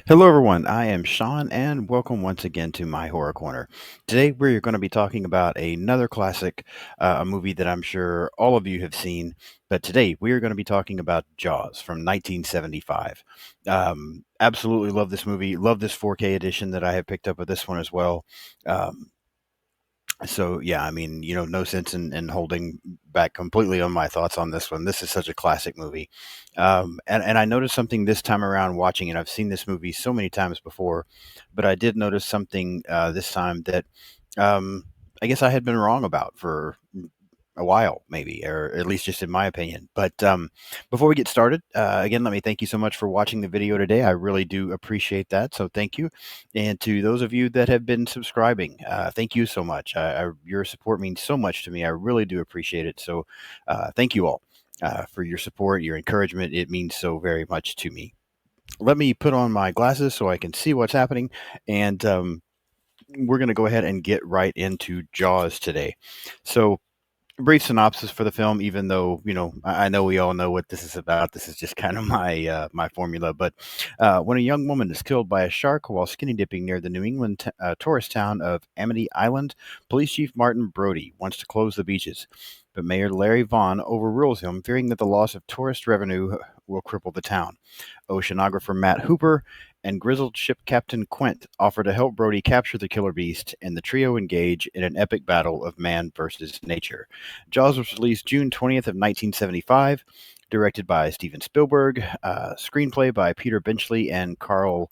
Hello, everyone. I am Sean, and welcome once again to my Horror Corner. Today, we're going to be talking about another classic, a movie that I'm sure all of you have seen. But today, we are going to be talking about Jaws from 1975. Absolutely love this movie. Love this 4K edition that I have picked up with this one as well. Um, so yeah, I mean, no sense in holding back completely on my thoughts on this one. This is such a classic movie, and I noticed something this time around watching it. I've seen this movie so many times before, but I did notice something this time that um, I guess I had been wrong about for a while, maybe, or at least just in my opinion. But before we get started, again, let me thank you so much for watching the video today. I really do appreciate that. So thank you. And to those of you that have been subscribing, thank you so much. Your support means so much to me. I really do appreciate it. So thank you all for your support, your encouragement. It means so very much to me. Let me put on my glasses so I can see what's happening. And we're going to go ahead and get right into Jaws today. So, brief synopsis for the film, even though I know we all know what this is about. This is just kind of my formula. But when a young woman is killed by a shark while skinny dipping near the New England tourist town of Amity Island, Police Chief Martin Brody wants to close the beaches, but Mayor Larry Vaughn overrules him, fearing that the loss of tourist revenue will cripple the town. Oceanographer Matt Hooper and grizzled ship captain Quint offer to help Brody capture the killer beast, and the trio engage in an epic battle of man versus nature. Jaws was released June 20th of 1975, directed by Steven Spielberg, screenplay by Peter Benchley and Carl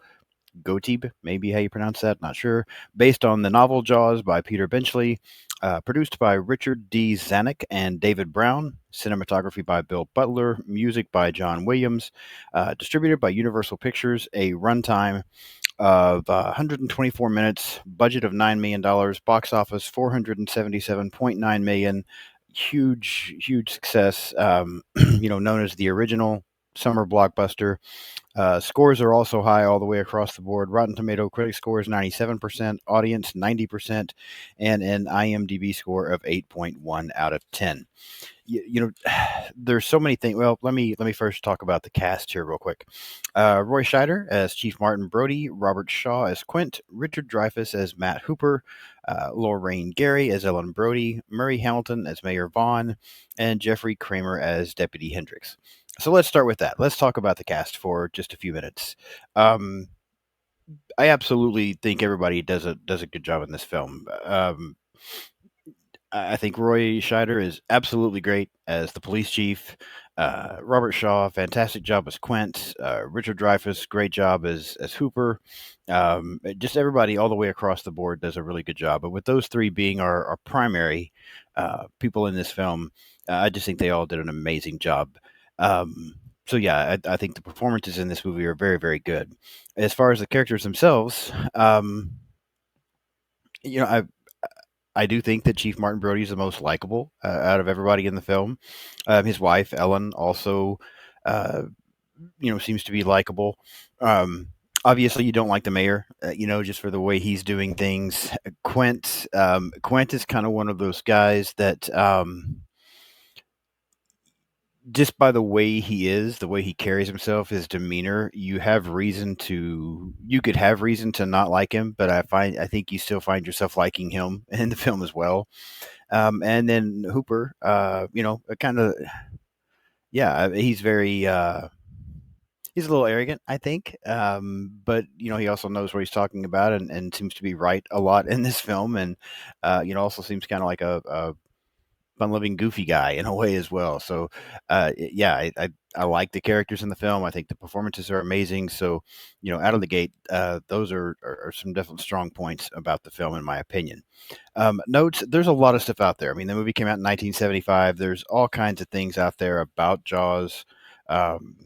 Gottlieb, maybe how you pronounce that, not sure. Based on the novel Jaws by Peter Benchley, produced by Richard D. Zanuck and David Brown, cinematography by Bill Butler, music by John Williams, distributed by Universal Pictures, a runtime of 124 minutes, budget of $9 million, box office 477.9 million. Huge success. Known as the original summer blockbuster. Scores are also high all the way across the board. Rotten Tomato critic score is 97%, audience 90%, and an IMDb score of 8.1 out of 10. There's so many things. Well, let me first talk about the cast here real quick. Roy Scheider as Chief Martin Brody, Robert Shaw as Quint, Richard Dreyfuss as Matt Hooper, Lorraine Gary as Ellen Brody, Murray Hamilton as Mayor Vaughn, and Jeffrey Kramer as Deputy Hendricks. So let's start with that. Let's talk about the cast for just a few minutes. Um, I absolutely think everybody does a good job in this film. I think Roy Scheider is absolutely great as the police chief. Robert Shaw, fantastic job as Quint. Richard Dreyfuss, great job as Hooper. Just everybody all the way across the board does a really good job. But with those three being our primary people in this film, I just think they all did an amazing job. So yeah, I think the performances in this movie are very, very good. As far as the characters themselves, you know, I I do think that Chief Martin Brody is the most likable out of everybody in the film. His wife Ellen also, uh, seems to be likable. Um, Obviously, you don't like the mayor, just for the way he's doing things. Quint is kind of one of those guys that just by the way he is, the way he carries himself, his demeanor, you could have reason to not like him, but I think you still find yourself liking him in the film as well. And then Hooper, kind of, yeah, he's a little arrogant, I think. But he also knows what he's talking about, and seems to be right a lot in this film, and also seems kind of like a fun-loving, goofy guy in a way as well. So, yeah, I like the characters in the film. I think the performances are amazing. So, out of the gate, those are some definite strong points about the film, in my opinion. Notes: there's a lot of stuff out there. I mean, the movie came out in 1975. There's all kinds of things out there about Jaws. Um,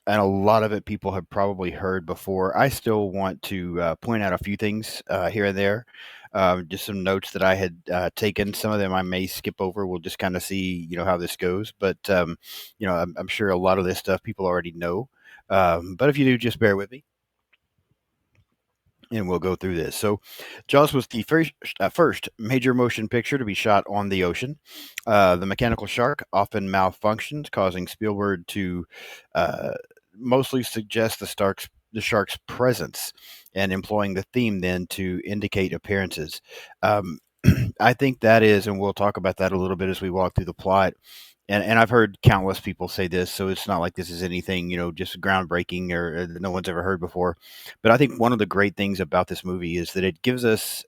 and a lot of it people have probably heard before. I still want to point out a few things here and there. Just some notes that I had taken. Some of them I may skip over. We'll just kind of see, how this goes. But I'm sure a lot of this stuff people already know. But if you do, just bear with me, and we'll go through this. So, Jaws was the first major motion picture to be shot on the ocean. The mechanical shark often malfunctioned, causing Spielberg to uh, mostly suggest the shark's presence and employing the theme then to indicate appearances. Um, I think that is, and we'll talk about that a little bit as we walk through the plot. And I've heard countless people say this, so it's not like this is anything, just groundbreaking or that no one's ever heard before. But I think one of the great things about this movie is that it gives us,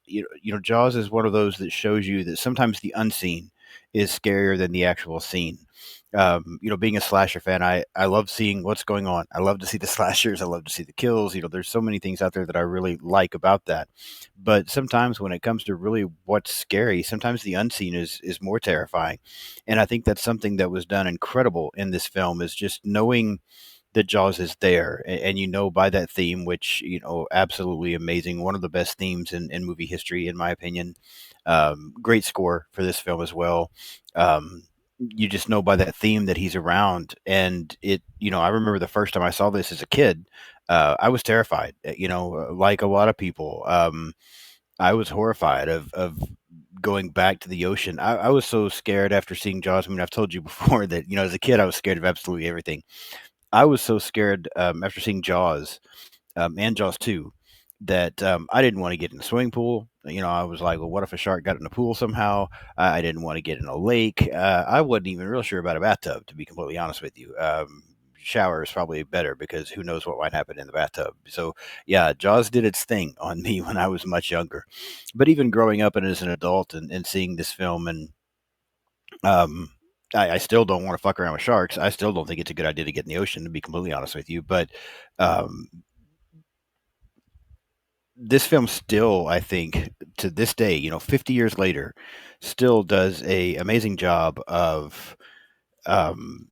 Jaws is one of those that shows you that sometimes the unseen is scarier than the actual scene. Being a slasher fan, I love seeing what's going on. I love to see the slashers. I love to see the kills. There's so many things out there that I really like about that. But sometimes when it comes to really what's scary, sometimes the unseen is more terrifying. And I think that's something that was done incredible in this film is just knowing that Jaws is there, and by that theme, which absolutely amazing, one of the best themes in movie history, in my opinion. Great score for this film as well. You just know by that theme that he's around, and I remember the first time I saw this as a kid, I was terrified. Like a lot of people, I was horrified of going back to the ocean. I was so scared after seeing Jaws. I mean, I've told you before that as a kid I was scared of absolutely everything. I was so scared, after seeing Jaws, and Jaws 2, that, I didn't wanna get in the swimming pool. I was like, "Well, what if a shark got in the pool somehow?" I didn't wanna get in a lake. I wasn't even real sure about a bathtub, to be completely honest with you. Shower is probably better because who knows what might happen in the bathtub. So, yeah, Jaws did its thing on me when I was much younger. But even growing up and as an adult and seeing this film and um, I still don't want to fuck around with sharks. I still don't think it's a good idea to get in the ocean, to be completely honest with you. But um, this film still, I think, to this day, 50 years later, still does a amazing job of um,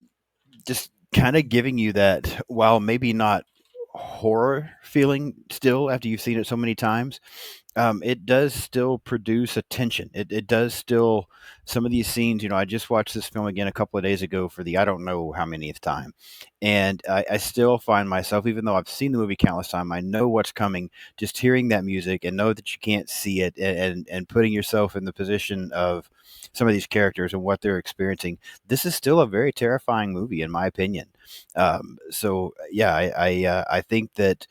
just kind of giving you that, while maybe not horror feeling still after you've seen it so many times, it does still produce a tension. It does still, some of these scenes, I just watched this film again a couple of days ago for the I don't know how manyth time. And I still find myself, even though I've seen the movie countless times, I know what's coming, just hearing that music and know that you can't see it, and putting yourself in the position of some of these characters and what they're experiencing. This is still a very terrifying movie, in my opinion. So yeah, I think that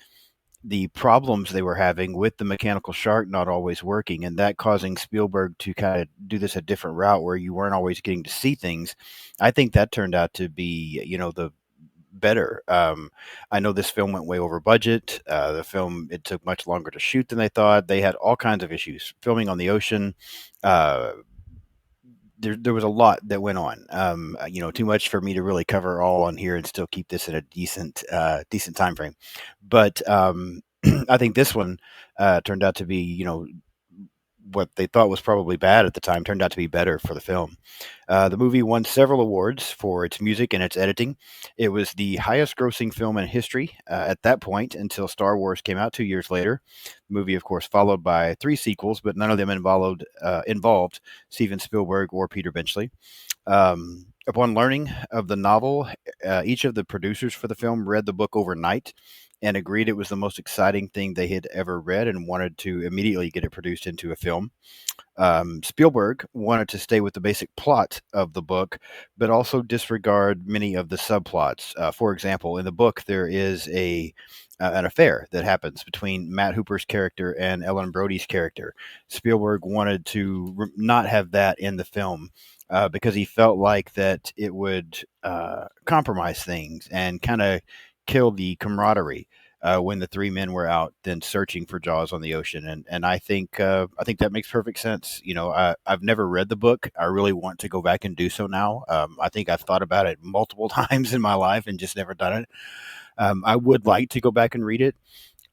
the problems they were having with the mechanical shark not always working, and that causing Spielberg to kind of do this a different route where you weren't always getting to see things. I think that turned out to be, the better. I know this film went way over budget. The film, it took much longer to shoot than they thought. They had all kinds of issues filming on the ocean. Uh, there was a lot that went on. Too much for me to really cover all on here and still keep this in a decent time frame. But I think this one turned out to be, what they thought was probably bad at the time turned out to be better for the film. The movie won several awards for its music and its editing. It was the highest grossing film in history at that point until Star Wars came out 2 years later. The movie, of course, followed by three sequels, but none of them involved Steven Spielberg or Peter Benchley. Upon learning of the novel, each of the producers for the film read the book overnight and agreed it was the most exciting thing they had ever read and wanted to immediately get it produced into a film. Spielberg wanted to stay with the basic plot of the book, but also disregard many of the subplots. For example, in the book, there is an affair that happens between Matt Hooper's character and Ellen Brody's character. Spielberg wanted to not have that in the film. Because he felt like that it would compromise things and kind of kill the camaraderie when the three men were out then searching for Jaws on the ocean. And I think that makes perfect sense. I've never read the book. I really want to go back and do so now. I think I've thought about it multiple times in my life and just never done it. I would like to go back and read it.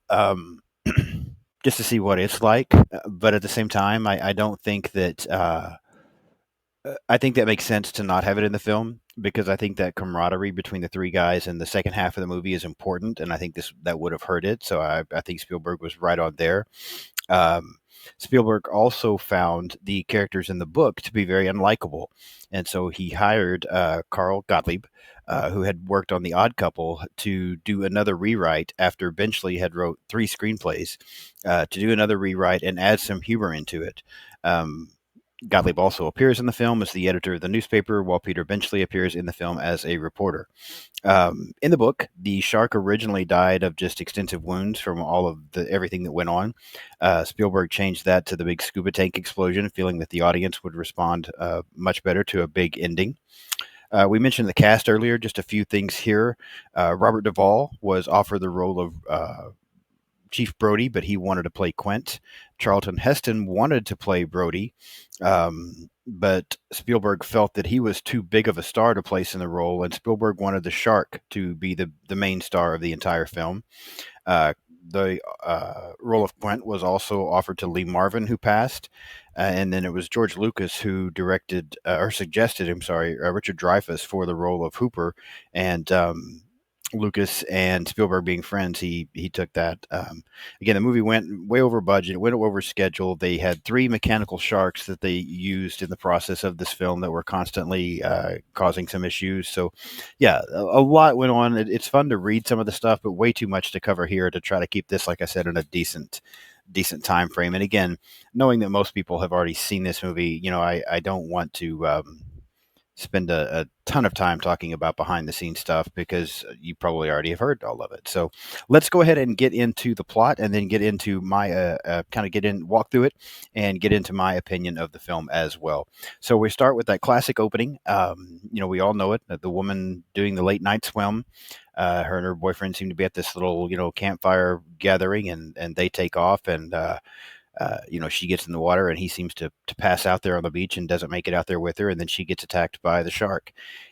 Um, just to see what it's like. But at the same time, I don't think that. I think that makes sense to not have it in the film because I think that camaraderie between the three guys in the second half of the movie is important, and I think that would have hurt it. So I think Spielberg was right on there. Um, Spielberg also found the characters in the book to be very unlikable, and so he hired Carl Gottlieb, who had worked on The Odd Couple, to do another rewrite after Benchley had wrote three screenplays, to do another rewrite and add some humor into it. Um, Gottlieb also appears in the film as the editor of the newspaper, while Peter Benchley appears in the film as a reporter. In the book, the shark originally died of just extensive wounds from all of the everything that went on. Spielberg changed that to the big scuba tank explosion, feeling that the audience would respond much better to a big ending. We mentioned the cast earlier. Just a few things here. Robert Duvall was offered the role of Chief Brody, but he wanted to play Quint. Charlton Heston wanted to play Brody, but Spielberg felt that he was too big of a star to place in the role, and Spielberg wanted the shark to be the main star of the entire film. Uh, the role of Quint was also offered to Lee Marvin, who passed, and then it was George Lucas who directed or suggested, I'm sorry, Richard Dreyfuss for the role of Hooper, and Lucas and Spielberg being friends, he took that. Again, the movie went way over budget, went over schedule. They had three mechanical sharks that they used in the process of this film that were constantly causing some issues. So, yeah, a lot went on. It's fun to read some of the stuff, but way too much to cover here to try to keep this, like I said, in a decent time frame. And again, knowing that most people have already seen this movie, I don't want to spend a ton of time talking about behind the scenes stuff because you probably already have heard all of it. So let's go ahead and get into the plot and then get into my kind of walk through it and get into my opinion of the film as well. So we start with that classic opening. We all know it, the woman doing the late night swim. Her and her boyfriend seem to be at this little, campfire gathering, and they take off, and she gets in the water and he seems to pass out there on the beach and doesn't make it out there with her. And then she gets attacked by the shark.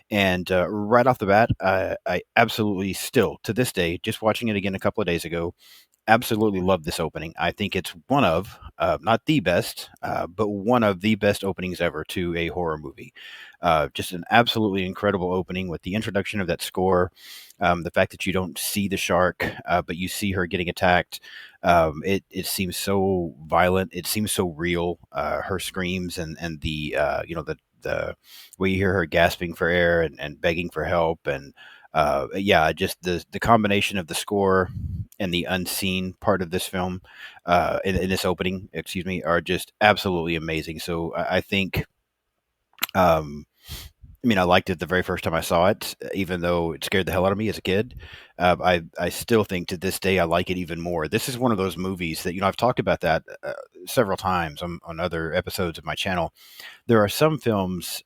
And right off the bat, I absolutely still, to this day, just watching it again a couple of days ago, absolutely love this opening. I think it's one of, not the best, but one of the best openings ever to a horror movie. Just an absolutely incredible opening with the introduction of that score, the fact that you don't see the shark, but you see her getting attacked. It seems so violent. It seems so real. Her screams and the the way you hear her gasping for air and begging for help, and yeah, just the combination of the score and the unseen part of this film, in this opening, excuse me, are just absolutely amazing. So I think, um, I liked it the very first time I saw it, even though it scared the hell out of me as a kid. I still think to this day I like it even more. This is one of those movies that, I've talked about that several times on other episodes of my channel. There are some films,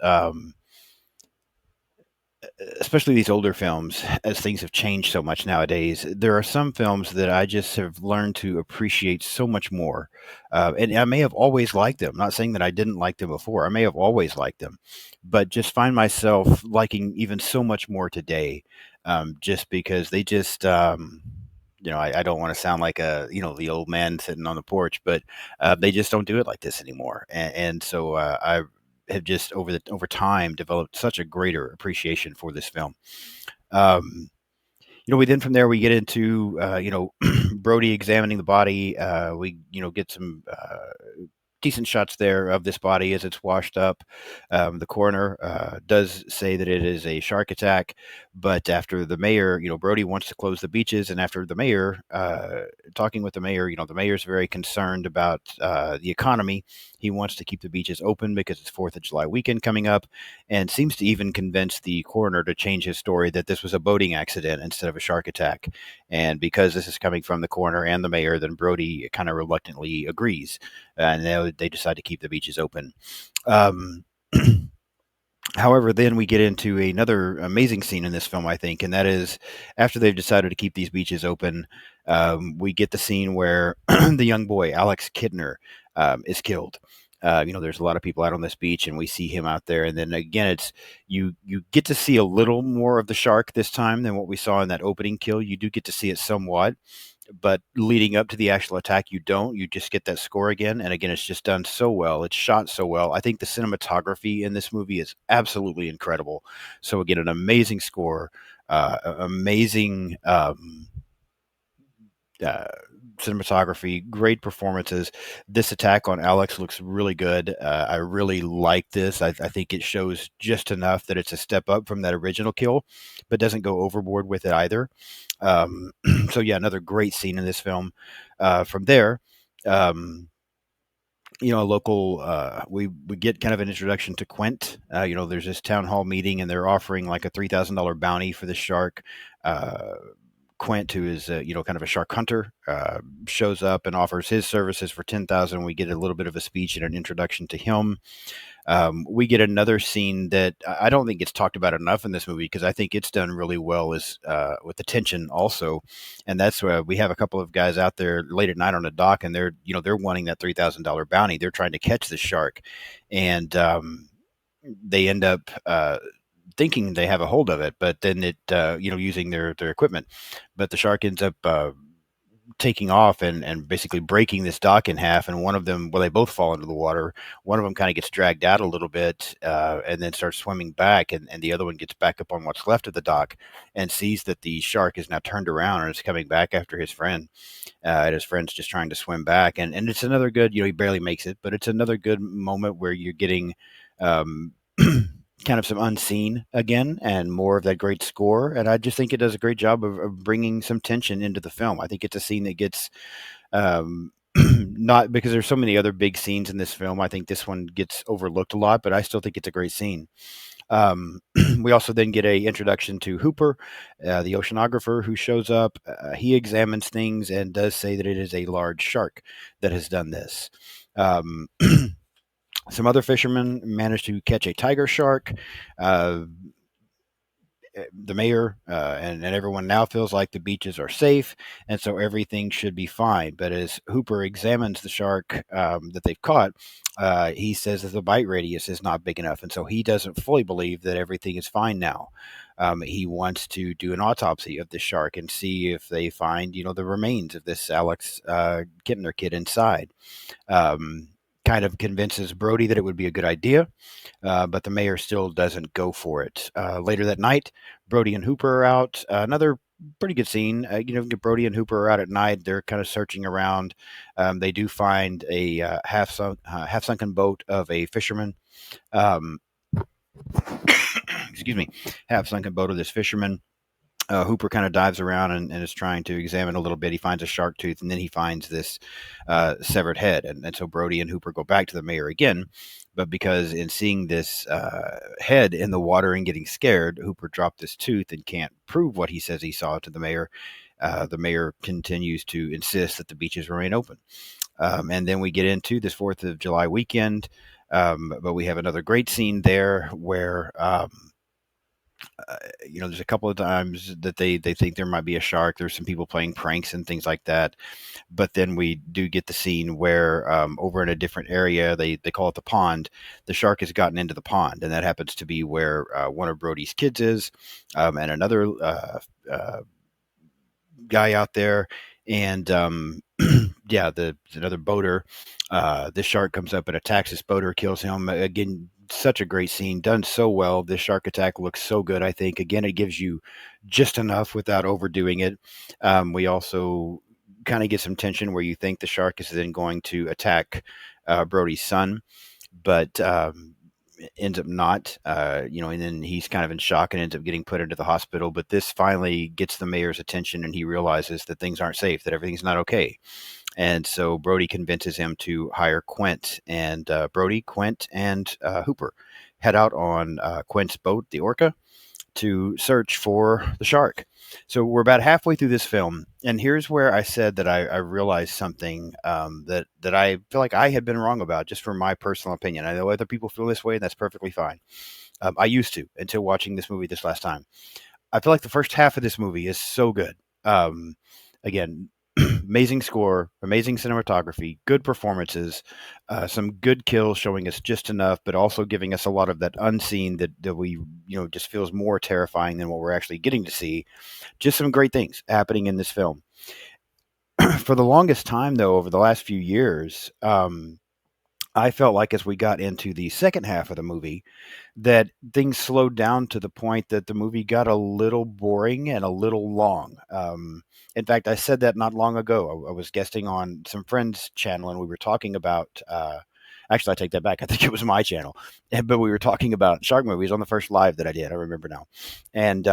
especially these older films, as things have changed so much nowadays, there are some films that I just have learned to appreciate so much more. And I may have always liked them. Not saying that I didn't like them before. I may have always liked them, but just find myself liking even so much more today, just because they just. I don't want to sound like the old man sitting on the porch, but they just don't do it like this anymore. And so I have just over time developed such a greater appreciation for this film. Um, we then from there we get into Brody examining the body. We get some decent shots there of this body as it's washed up. The coroner does say that it is a shark attack, but after the mayor, Brody wants to close the beaches, and after the mayor, talking with the mayor, the mayor's very concerned about the economy. He wants to keep the beaches open because it's 4th of July weekend coming up, and seems to even convince the coroner to change his story that this was a boating accident instead of a shark attack. And because this is coming from the coroner and the mayor, then Brody kind of reluctantly agrees, and they decide to keep the beaches open. Um, However, then we get into another amazing scene in this film, I think, and that is after they've decided to keep these beaches open, we get the scene where the young boy, Alex Kidner, is killed. There's a lot of people out on this beach, and we see him out there. And then again, it's you get to see a little more of the shark this time than what we saw in that opening kill. You do get to see it somewhat, but leading up to the actual attack, you don't. You just get that score again, and again, it's just done so well. It's shot so well. I think the cinematography in this movie is absolutely incredible. So again, an amazing score, amazing uh, cinematography, great performances. This attack on Alex looks really good. I really like this. I think it shows just enough that it's a step up from that original kill, but doesn't go overboard with it either. Um, so yeah, another great scene in this film. From there, um, a local, we get kind of an introduction to Quint. There's this town hall meeting, and they're offering like a $3,000 bounty for the shark. Uh, Quint, who is kind of a shark hunter, shows up and offers his services for 10,000. We get a little bit of a speech and an introduction to him. We get another scene that I don't think gets talked about enough in this movie because I think it's done really well is with the tension also, and that's where we have a couple of guys out there late at night on the dock, and they're wanting that $3,000 bounty. They're trying to catch the shark, and they end up. Thinking they have a hold of it, but then using their equipment, but the shark ends up taking off and basically breaking this dock in half. And one of them, well, they both fall into the water. One of them kind of gets dragged out a little bit and then starts swimming back. And the other one gets back up on what's left of the dock and sees that the shark is now turned around and is coming back after his friend. And his friend's just trying to swim back. And it's another good, he barely makes it, but it's another good moment where you're getting um, kind of some unseen again and more of that great score. And I just think it does a great job of bringing some tension into the film. I think it's a scene that gets not because there's so many other big scenes in this film. I think this one gets overlooked a lot, but I still think it's a great scene. Um, we also then get a introduction to Hooper, the oceanographer who shows up. He examines things and does say that it is a large shark that has done this. Um, some other fishermen managed to catch a tiger shark. Uh, the mayor and everyone now feels like the beaches are safe, and so everything should be fine. But as Hooper examines the shark that they've caught, he says that the bite radius is not big enough, and so he doesn't fully believe that everything is fine now. He wants to do an autopsy of the shark and see if they find, the remains of this Alex Kittner kid inside. Kind of convinces Brody that it would be a good idea, but the mayor still doesn't go for it. Later that night, Brody and Hooper are out. Another pretty good scene. Brody and Hooper are out at night. They're kind of searching around. They do find a half sunken boat of a fisherman. Um, excuse me, half sunken boat of this fisherman. Hooper kind of dives around and is trying to examine a little bit. He finds a shark tooth, and then he finds this severed head. And so Brody and Hooper go back to the mayor again. But because in seeing this head in the water and getting scared, Hooper dropped this tooth and can't prove what he says he saw to the mayor. The mayor continues to insist that the beaches remain open. And then we get into this 4th of July weekend. But we have another great scene there where there's a couple of times that they think there might be a shark. There's some people playing pranks and things like that. But then we do get the scene where over in a different area, they call it the pond. The shark has gotten into the pond, and that happens to be where one of Brody's kids is, and another guy out there. And yeah, another boater. This shark comes up and attacks this boater, kills him. Again, such a great scene, done so well. This shark attack looks so good. I think again, it gives you just enough without overdoing it. We also kind of get some tension where you think the shark is then going to attack Brody's son, but ends up not. And then he's kind of in shock and ends up getting put into the hospital. But this finally gets the mayor's attention, and he realizes that things aren't safe, that everything's not okay. And so Brody convinces him to hire Quint, and Brody, Quint, and Hooper head out on Quint's boat, the Orca, to search for the shark. So we're about halfway through this film, and here's where I said that I realized something that I feel like I had been wrong about, just from my personal opinion. I know other people feel this way, and that's perfectly fine. I used to, until watching this movie this last time. I feel like the first half of this movie is so good. Again, amazing score, amazing cinematography, good performances, some good kills showing us just enough, but also giving us a lot of that unseen that we, just feels more terrifying than what we're actually getting to see. Just some great things happening in this film. For the longest time, though, over the last few years, I felt like as we got into the second half of the movie, that things slowed down to the point that the movie got a little boring and a little long. In fact, I said that not long ago. I was guesting on some friend's channel, and we were talking about. Actually, I take that back. I think it was my channel, but we were talking about shark movies on the first live that I did. I remember now, and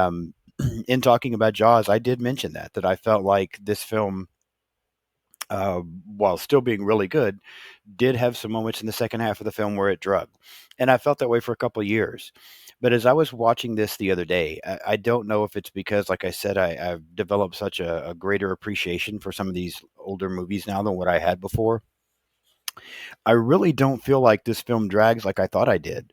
in talking about Jaws, I did mention that I felt like this film while still being really good, did have some moments in the second half of the film where it drug, and I felt that way for a couple of years. But as I was watching this the other day, I don't know if it's because, like I said, I've developed such a greater appreciation for some of these older movies now than what I had before. I really don't feel like this film drags like I thought I did.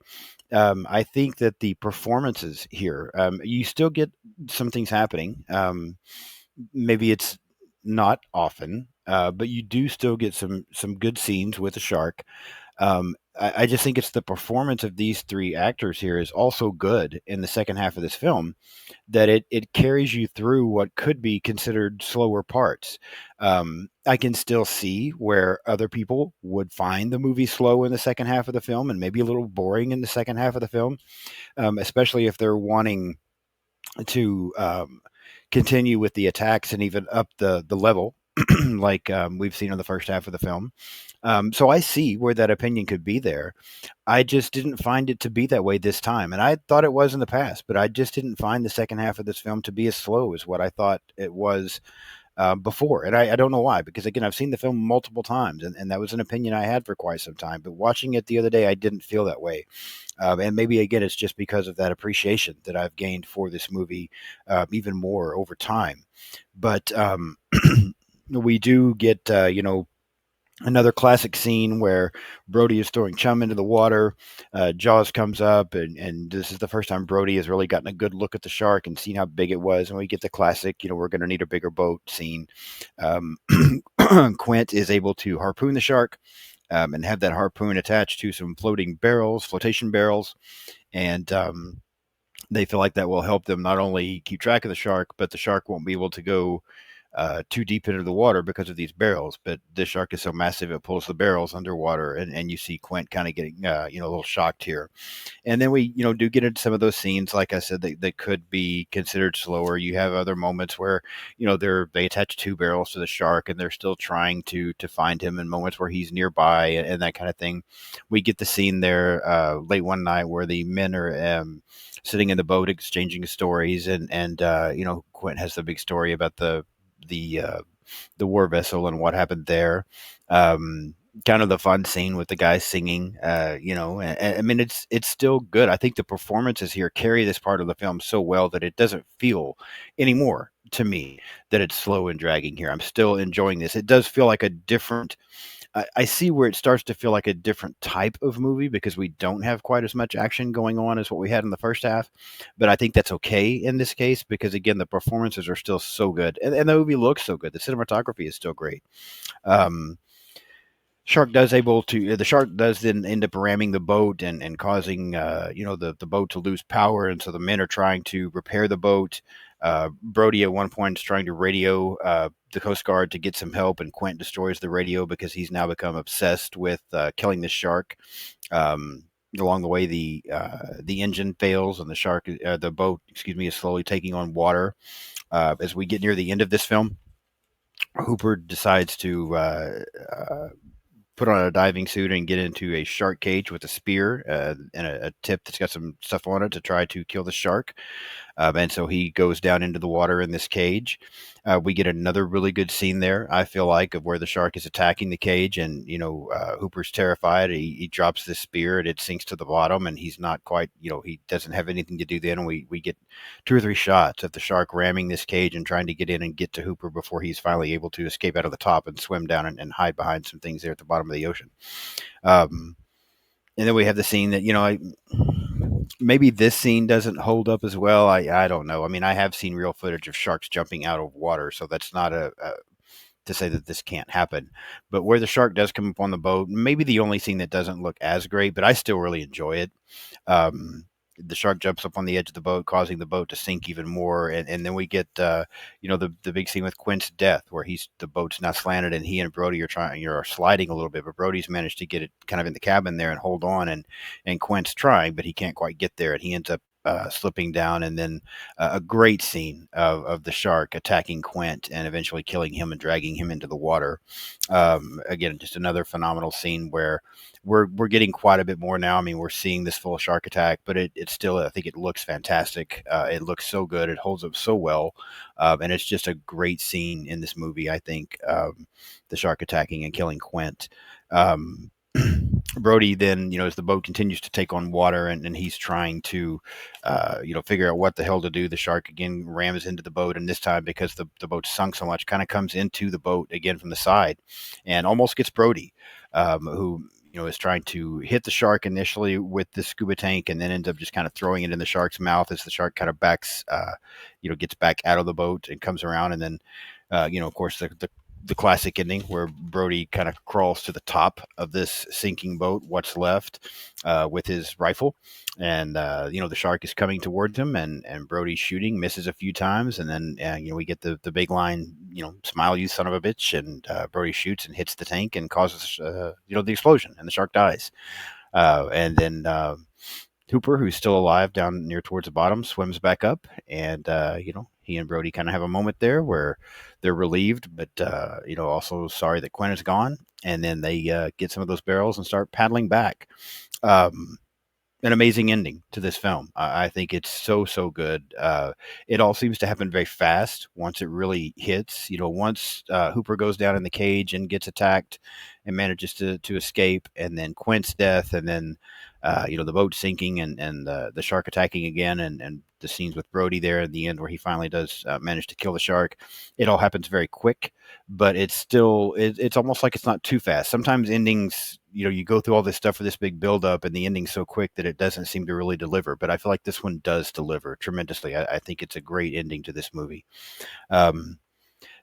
I think that the performances here, you still get some things happening. Maybe it's not often, but you do still get some good scenes with the shark. I just think it's the performance of these three actors here is also good in the second half of this film, that it carries you through what could be considered slower parts. I can still see where other people would find the movie slow in the second half of the film and maybe a little boring in the second half of the film, especially if they're wanting to continue with the attacks and even up the level, like we've seen in the first half of the film. So I see where that opinion could be there. I just didn't find it to be that way this time, and I thought it was in the past, but I just didn't find the second half of this film to be as slow as what I thought it was before. And I don't know why, because again, I've seen the film multiple times, and that was an opinion I had for quite some time. But watching it the other day, I didn't feel that way. And maybe again, it's just because of that appreciation that I've gained for this movie even more over time. But we do get, another classic scene where Brody is throwing chum into the water. Jaws comes up, and this is the first time Brody has really gotten a good look at the shark and seen how big it was. And we get the classic, we're going to need a bigger boat scene. Um, Quint is able to harpoon the shark and have that harpoon attached to some flotation barrels. And they feel like that will help them not only keep track of the shark, but the shark won't be able to go too deep into the water because of these barrels. But this shark is so massive it pulls the barrels underwater, and you see Quint kind of getting a little shocked here. And then we do get into some of those scenes, like I said, that could be considered slower. You have other moments where they attach two barrels to the shark and they're still trying to find him, and moments where he's nearby, and that kind of thing. We get the scene there late one night where the men are sitting in the boat exchanging stories, and Quint has the big story about the uh, the war vessel and what happened there. Kind of the fun scene with the guy singing, and I mean, it's still good. I think the performances here carry this part of the film so well that it doesn't feel anymore to me that it's slow and dragging here. I'm still enjoying this. It does feel like a different. I see where it starts to feel like a different type of movie because we don't have quite as much action going on as what we had in the first half. But I think that's okay in this case because, again, the performances are still so good. And the movie looks so good. The cinematography is still great. Um, the shark does then end up ramming the boat and causing the boat to lose power, and so the men are trying to repair the boat. Brody at one point is trying to radio the Coast Guard to get some help, and Quint destroys the radio because he's now become obsessed with killing this shark. Along the way, the engine fails, and the boat, excuse me, is slowly taking on water. As we get near the end of this film, Hooper decides to put on a diving suit and get into a shark cage with a spear and a tip that's got some stuff on it to try to kill the shark. And so he goes down into the water in this cage. We get another really good scene there, I feel like, of where the shark is attacking the cage, and Hooper's terrified. He drops this spear and it sinks to the bottom, and he's not quite, he doesn't have anything to do then. We get two or three shots of the shark ramming this cage and trying to get in and get to Hooper before he's finally able to escape out of the top and swim down and hide behind some things there at the bottom of the ocean. Um, and then we have the scene that maybe this scene doesn't hold up as well. I don't know. I mean, I have seen real footage of sharks jumping out of water, so that's not a to say that this can't happen. But where the shark does come up on the boat, maybe the only scene that doesn't look as great, but I still really enjoy it. Um, the shark jumps up on the edge of the boat, causing the boat to sink even more. And then we get, the big scene with Quint's death, where the boat's now slanted, and he and Brody are sliding a little bit, but Brody's managed to get it kind of in the cabin there and hold on, and Quint's trying, but he can't quite get there, and he ends up slipping down, and then a great scene of the shark attacking Quint and eventually killing him and dragging him into the water. Again, just another phenomenal scene where we're getting quite a bit more now. I mean, we're seeing this full shark attack, but it's still, I think it looks fantastic. It looks so good. It holds up so well, and it's just a great scene in this movie. I think the shark attacking and killing Quint. Um, Brody then, as the boat continues to take on water, and he's trying to, figure out what the hell to do. The shark again rams into the boat, and this time, because the boat's sunk so much, kind of comes into the boat again from the side, and almost gets Brody, who is trying to hit the shark initially with the scuba tank, and then ends up just kind of throwing it in the shark's mouth as the shark kind of backs, gets back out of the boat and comes around, and then, of course, the classic ending where Brody kind of crawls to the top of this sinking boat, what's left, with his rifle, and the shark is coming towards him, and Brody's shooting, misses a few times, and then we get the big line, "Smile, you son of a bitch," and Brody shoots and hits the tank and causes the explosion, and the shark dies, and then. Hooper, who's still alive down near towards the bottom, swims back up, and he and Brody kind of have a moment there where they're relieved, but also sorry that Quinn is gone. And then they get some of those barrels and start paddling back. Um, an amazing ending to this film. I think it's so good. It all seems to happen very fast once it really hits. Once Hooper goes down in the cage and gets attacked and manages to escape, and then Quint's death, and then the boat sinking, and the shark attacking again, and the scenes with Brody there at the end where he finally does manage to kill the shark. It all happens very quick, but it's almost like it's not too fast. Sometimes endings, you go through all this stuff for this big buildup, and the ending's so quick that it doesn't seem to really deliver. But I feel like this one does deliver tremendously. I think it's a great ending to this movie. Um,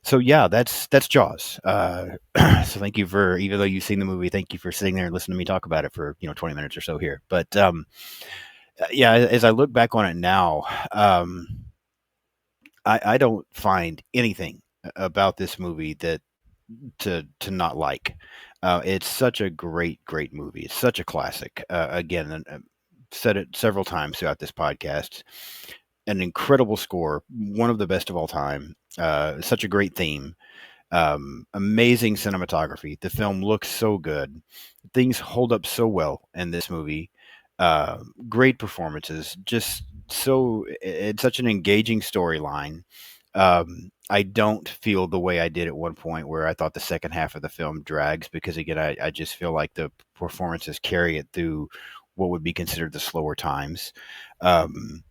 so yeah, that's Jaws. So thank you for, even though you've seen the movie, thank you for sitting there and listening to me talk about it for 20 minutes or so here. But yeah, as I look back on it now, I don't find anything about this movie that to not like. It's such a great movie. It's such a classic. Again, and I've said it several times throughout this podcast. An incredible score, one of the best of all time. Such a great theme. Amazing cinematography. The film looks so good. Things hold up so well in this movie. Great performances. Just it's such an engaging storyline. I don't feel the way I did at one point where I thought the second half of the film drags, because again, I just feel like the performances carry it through what would be considered the slower times. Um,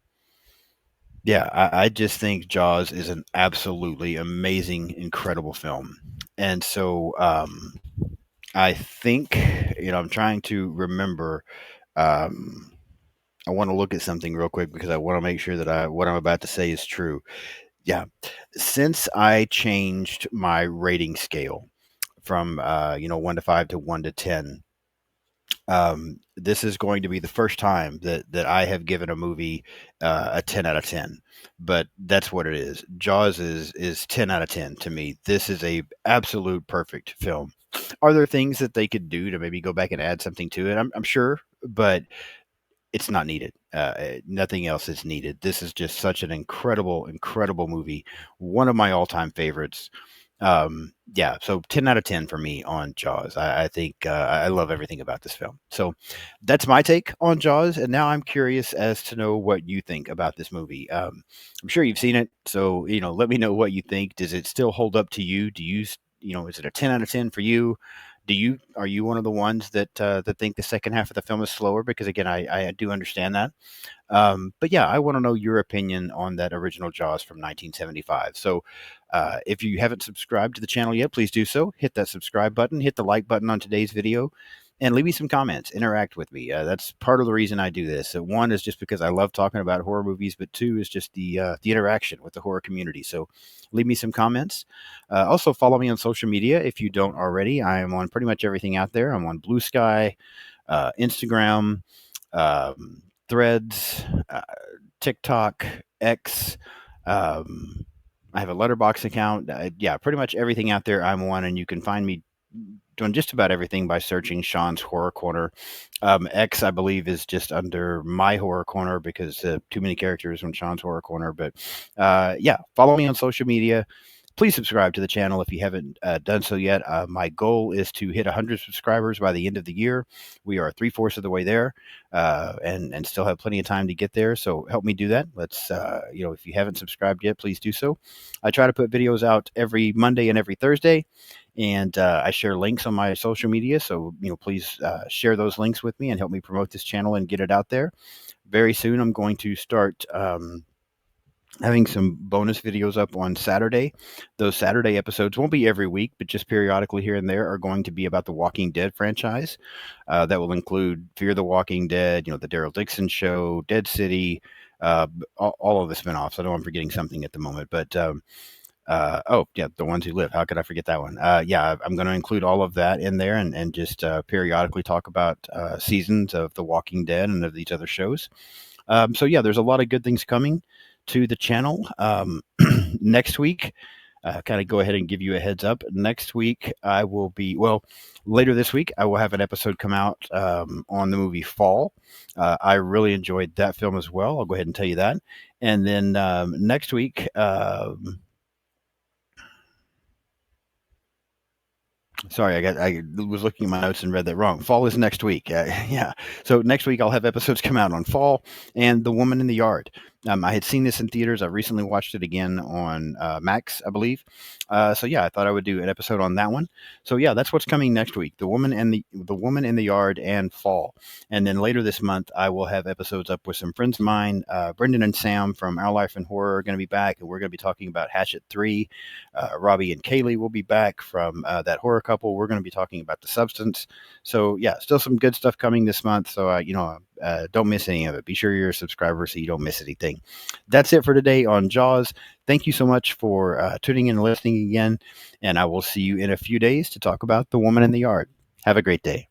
yeah, I just think Jaws is an absolutely amazing, incredible film. And so I think, I'm trying to remember. Um, I want to look at something real quick because I want to make sure that what I'm about to say is true. Yeah. Since I changed my rating scale from 1 to 5 to 1 to 10, this is going to be the first time that I have given a movie a 10 out of 10. But that's what it is. Jaws is 10 out of 10 to me. This is a absolute perfect film. Are there things that they could do to maybe go back and add something to it? I'm sure, but it's not needed. Nothing else is needed. This is just such an incredible movie. One of my all-time favorites. Yeah, so 10 out of 10 for me on Jaws. I think I love everything about this film. So that's my take on Jaws, and now I'm curious as to know what you think about this movie. I'm sure you've seen it, so let me know what you think. Does it still hold up to you? Do you, is it a 10 out of 10 for you? Are you one of the ones that think the second half of the film is slower? Because again, I do understand that. But yeah, I want to know your opinion on that original Jaws from 1975. So if you haven't subscribed to the channel yet, please do so. Hit that subscribe button, hit the like button on today's video, and leave me some comments. Interact with me. That's part of the reason I do this. One is just because I love talking about horror movies, but two is just the interaction with the horror community. So leave me some comments. Also, follow me on social media if you don't already. I am on pretty much everything out there. I'm on Blue Sky, Instagram, Threads, TikTok, X. I have a letterbox account. Yeah, pretty much everything out there I'm on, and you can find me doing just about everything by searching Sean's Horror Corner. X, I believe, is just under my Horror Corner because too many characters on Sean's Horror Corner. But yeah, follow me on social media. Please subscribe to the channel if you haven't done so yet. My goal is to hit 100 subscribers by the end of the year. We are three-fourths of the way there, and still have plenty of time to get there. So help me do that. Let's if you haven't subscribed yet, please do so. I try to put videos out every Monday and every Thursday, and I share links on my social media. So please share those links with me and help me promote this channel and get it out there. Very soon, I'm going to start. Having some bonus videos up on Saturday. Those Saturday episodes won't be every week, but just periodically here and there are going to be about the Walking Dead franchise. That will include Fear the Walking Dead, the Daryl Dixon Show, Dead City, all of the spinoffs. I know I'm forgetting something at the moment, but oh yeah, The Ones Who Live. How could I forget that one? Yeah, I'm going to include all of that in there and just periodically talk about seasons of The Walking Dead and of these other shows. So yeah, there's a lot of good things coming to the channel. Next week, kind of go ahead and give you a heads up. Next week, I will be, later this week, I will have an episode come out on the movie Fall. I really enjoyed that film as well. I'll go ahead and tell you that. And then next week, sorry, I was looking at my notes and read that wrong. Fall is next week. Yeah. So next week I'll have episodes come out on Fall and The Woman in the Yard. I had seen this in theaters. I recently watched it again on Max, I believe. So yeah, I thought I would do an episode on that one. So yeah, that's what's coming next week: The Woman and the Woman in the Yard and Fall. And then later this month, I will have episodes up with some friends of mine. Brendan and Sam from Our Life in Horror are going to be back, and we're going to be talking about Hatchet 3. Robbie and Kaylee will be back from that horror couple. We're going to be talking about The Substance. So yeah, still some good stuff coming this month. So don't miss any of it. Be sure you're a subscriber so you don't miss anything. That's it for today on Jaws. Thank you so much for tuning in and listening again, and I will see you in a few days to talk about The Woman in the Yard. Have a great day.